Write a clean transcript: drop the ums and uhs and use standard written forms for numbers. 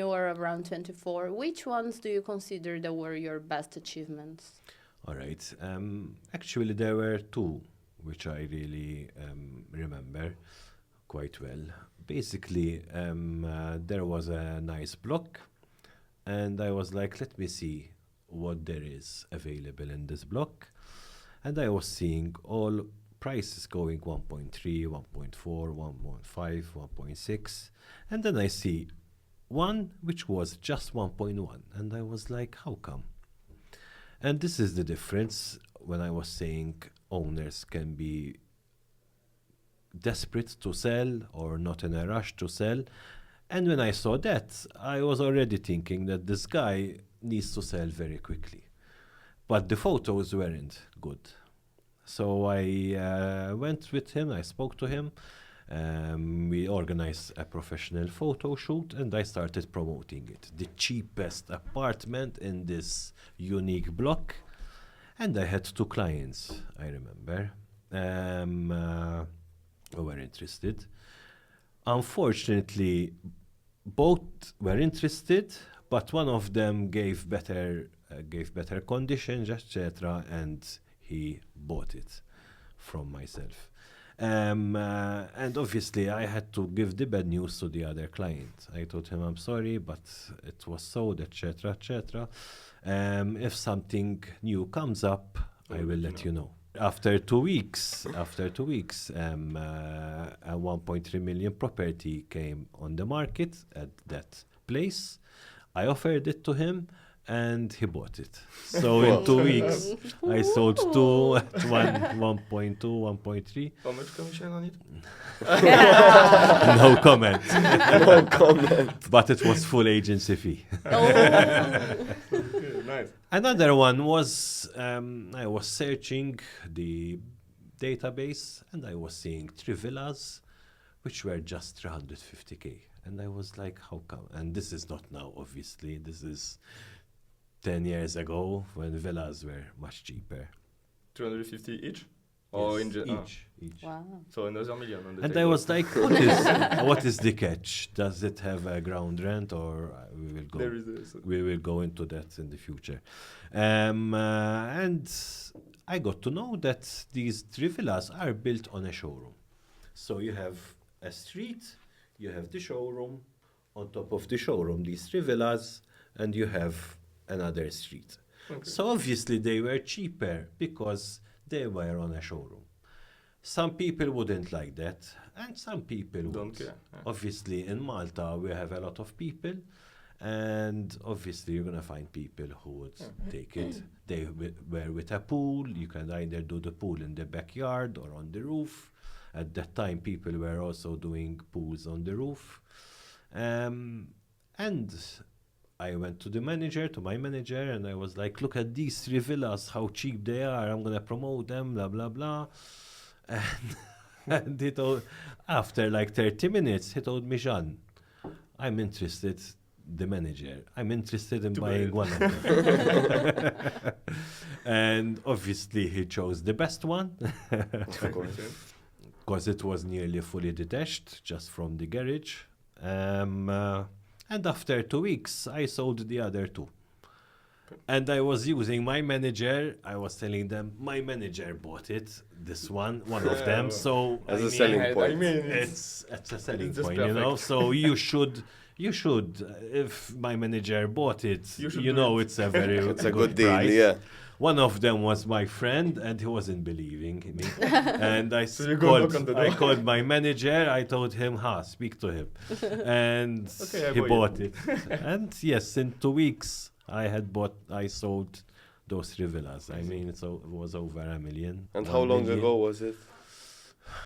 You were around 24. Which ones do you consider that were your best achievements? All right. Actually, there were two which I really remember quite well. Basically, there was a nice block, and I was like, let me see what there is available in this block. And I was seeing all prices going 1.3, 1.4, 1.5, 1.6. And then I see one which was just 1.1. And I was like, how come? And this is the difference when I was saying owners can be desperate to sell or not in a rush to sell. And when I saw that, I was already thinking that this guy needs to sell very quickly. But the photos weren't good. So I went with him, I spoke to him. We organized a professional photo shoot and I started promoting it. The cheapest apartment in this unique block. And I had two clients, I remember, who were interested. Unfortunately, both were interested, but one of them gave better conditions, etc., and he bought it from myself. And obviously, I had to give the bad news to the other client. I told him, I'm sorry, but it was sold, etc., etc. If something new comes up, I will let you know. After 2 weeks, a 1.3 million property came on the market at that place. I offered it to him and he bought it. So in 2 weeks, I sold two at 1.2, 1.3. How much commission on it? No comment. No comment. But it was full agency fee. Nice. Another one was I was searching the database and I was seeing 3 villas which were just 350k. And I was like, how come? And this is not now, obviously. This is 10 years ago when villas were much cheaper. 250 each? Or Yes, in each. Wow. So another million on the And table. I was like, what is the catch? Does it have a ground rent or There is a... we will go into that in the future. And I got to know that these 3 villas are built on a showroom. So you have a street, you have the showroom, on top of the showroom, these 3 villas, and you have another street. Okay. So obviously they were cheaper because they were on a showroom. Some people wouldn't like that, and some people Don't would. care. Yeah. Obviously, in Malta, we have a lot of people, and obviously, you're going to find people who would take it. They were with a pool. You can either do the pool in the backyard or on the roof. At that time, people were also doing pools on the roof. And I went to my manager, and I was like, look at these 3 villas, how cheap they are. I'm going to promote them, blah, blah, blah. And he told, after like 30 minutes, he told me, Jean, I'm interested, the manager, I'm interested in buying one of them. And obviously he chose the best one. Of course. Because it was nearly fully detached, just from the garage. And after 2 weeks, I sold the other 2. And I was using my manager. I was telling them, my manager bought it, this one of them. So As I a mean, selling point. I mean, it's a selling it's just point, you know. perfect. So you should, if my manager bought it, You should you do know it. it's a very It's a good deal, price. yeah. One of them was my friend, and he wasn't believing me. And I So you go knock on the door. called my manager. I told him, speak to him. And Okay, I he buy bought it. And yes, in 2 weeks, I sold those 3 villas. I mean, it was over 1 million. And 1 how long million. ago was it?